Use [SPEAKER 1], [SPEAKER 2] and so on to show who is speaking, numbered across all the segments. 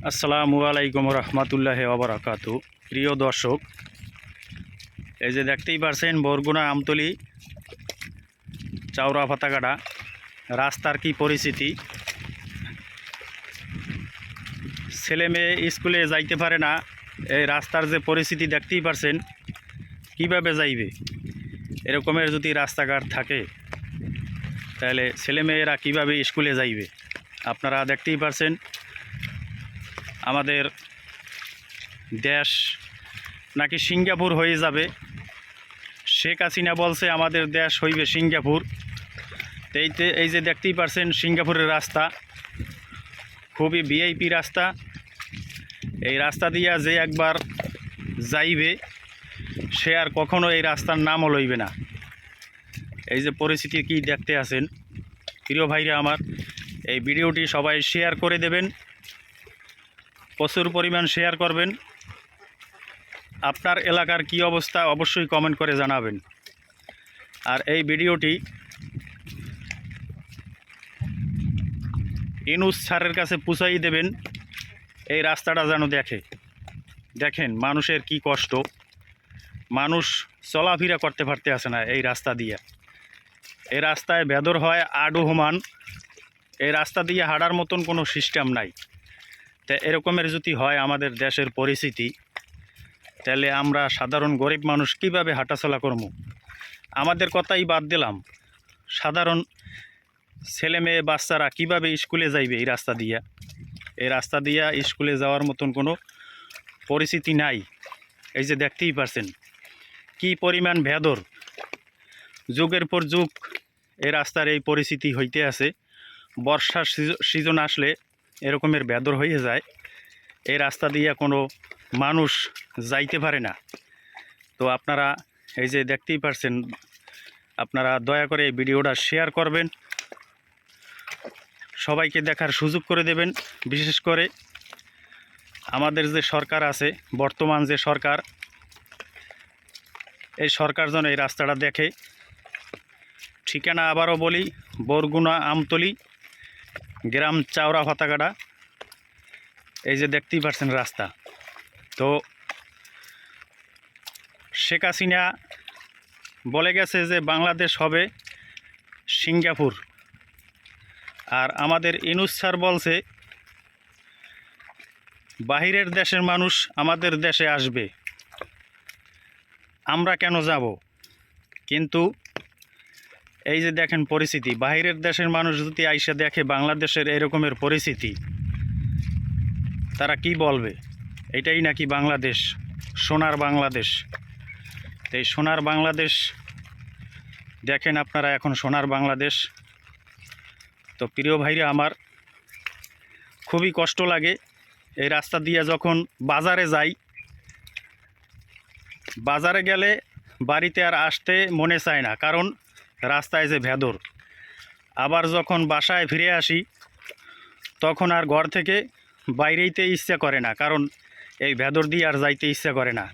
[SPEAKER 1] আসসালামু আলাইকুম রহমতুল্লাহি ওয়া বারাকাতু। প্রিয় দর্শক, এই যে দেখতেই পারছেন বরগুনা আমতলী চাওড়া ফাতাকাটা রাস্তার কি পরিস্থিতি। ছেলে মেয়ে স্কুলে যাইতে পারে না, এই রাস্তার যে পরিস্থিতি দেখতেই পারছেন। কিভাবে যাইবে? এরকমের যদি রাস্তাঘাট থাকে তাহলে ছেলে মেয়েরা কীভাবে স্কুলে যাইবে? আপনারা দেখতেই পারছেন আমাদের দেশ নাকি সিঙ্গাপুর হয়ে যাবে। শেখ হাসিনা বলছে আমাদের দেশ হইবে সিঙ্গাপুর। এই যে দেখতেই পারছেন সিঙ্গাপুরের রাস্তা, খুবই ভিআইপি রাস্তা। এই রাস্তা দিয়া যে একবার যাইবে সে আর কখনো এই রাস্তার নামও লইবে না। এই যে পরিস্থিতি কি দেখতে আছেন প্রিয় ভাইরা আমার, এই ভিডিওটি সবাই শেয়ার করে দেবেন, প্রচুর পরিমাণ শেয়ার করবেন। আপনার এলাকার কি অবস্থা অবশ্যই কমেন্ট করে জানাবেন। আর এই ভিডিওটি ইউনূস স্যারের কাছে পৌঁছাই দেবেন, এই রাস্তাটা যেন দেখেন মানুষের কি কষ্ট। মানুষ চলাফেরা করতে পারতে আসে না এই রাস্তা দিয়ে। এই রাস্তায় বেদর হয় আডু হুমান। এই রাস্তা দিয়ে হাঁটার মতন কোনো সিস্টেম নাই। তা এরকমের যদি হয় আমাদের দেশের পরিস্থিতি, তাহলে আমরা সাধারণ গরিব মানুষ কিভাবে হাঁটাচলা করব? আমাদের কথাই বাদ দিলাম, সাধারণ ছেলে মেয়ে বাচ্চারা কিভাবে স্কুলে যাইবে এই রাস্তা দিয়া? এই রাস্তা দিয়া স্কুলে যাওয়ার মতন কোনো পরিস্থিতি নাই। এই যে দেখতেই পারছেন কি পরিমাণ ভেদর, যুগের পর যুগ এই রাস্তার এই পরিস্থিতি হইতে আছে। বর্ষার সিজন আসলে এরকমের ভেদর হয়ে যায়, এই রাস্তা দিয়ে কোনো মানুষ যাইতে পারে না। তো আপনারা এই যে দেখতেই পারছেন, আপনারা দয়া করে এই ভিডিওটা শেয়ার করবেন, সবাইকে দেখার সুযোগ করে দেবেন। বিশেষ করে আমাদের যে সরকার আছে, বর্তমান যে সরকার, এই সরকার যেন এই রাস্তাটা দেখে। ঠিকানা আবারও বলি, বরগুনা আমতলী গ্রাম চাওড়া ফাতাকাটা। এই যে দেখতেই পারছেন রাস্তা। তো শেখ হাসিনা বলে গেছে যে বাংলাদেশ হবে সিঙ্গাপুর, আর আমাদের ইউনূস স্যার বলছে বাহিরের দেশের মানুষ আমাদের দেশে আসবে, আমরা কেন যাব? কিন্তু এই যে দেখেন পরিস্থিতি, বাহিরের দেশের মানুষ যদি আইসা দেখে বাংলাদেশের এরকমের পরিস্থিতি, তারা কি বলবে? এটাই নাকি বাংলাদেশ, সোনার বাংলাদেশ। এই সোনার বাংলাদেশ দেখেন আপনারা, এখন সোনার বাংলাদেশ। তো প্রিয় ভাইরা আমার, খুবই কষ্ট লাগে এই রাস্তা দিয়ে যখন বাজারে যাই। বাজারে গেলে বাড়িতে আর আসতে মনে চায় না, কারণ রাস্তায় যে ভেদর। আবার যখন বাসায় ফিরে আসি তখন আর ঘর থেকে বাইরেইতে ইচ্ছা করে না, কারণ এই ভেদর দিয়ে আর যাইতে ইচ্ছা করে না।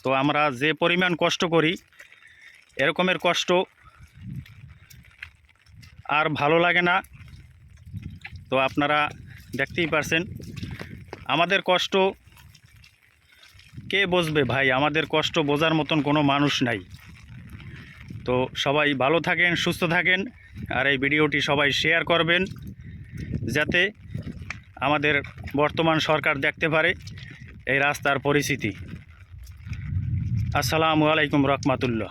[SPEAKER 1] তো আমরা যে পরিমাণ কষ্ট করি, এরকমের কষ্ট আর ভালো লাগে না। তো আপনারা দেখতেই পারছেন আমাদের কষ্ট কে বুঝবে ভাই? আমাদের কষ্ট বোঝার মতন কোনো মানুষ নাই। তো সবাই ভালো থাকেন, সুস্থ থাকেন, আর এই ভিডিওটি সবাই শেয়ার করবেন, যাতে আমাদের বর্তমান সরকার দেখতে পারে এই রাস্তার পরিস্থিতি। আসসালামু আলাইকুম রহমতুল্লাহ।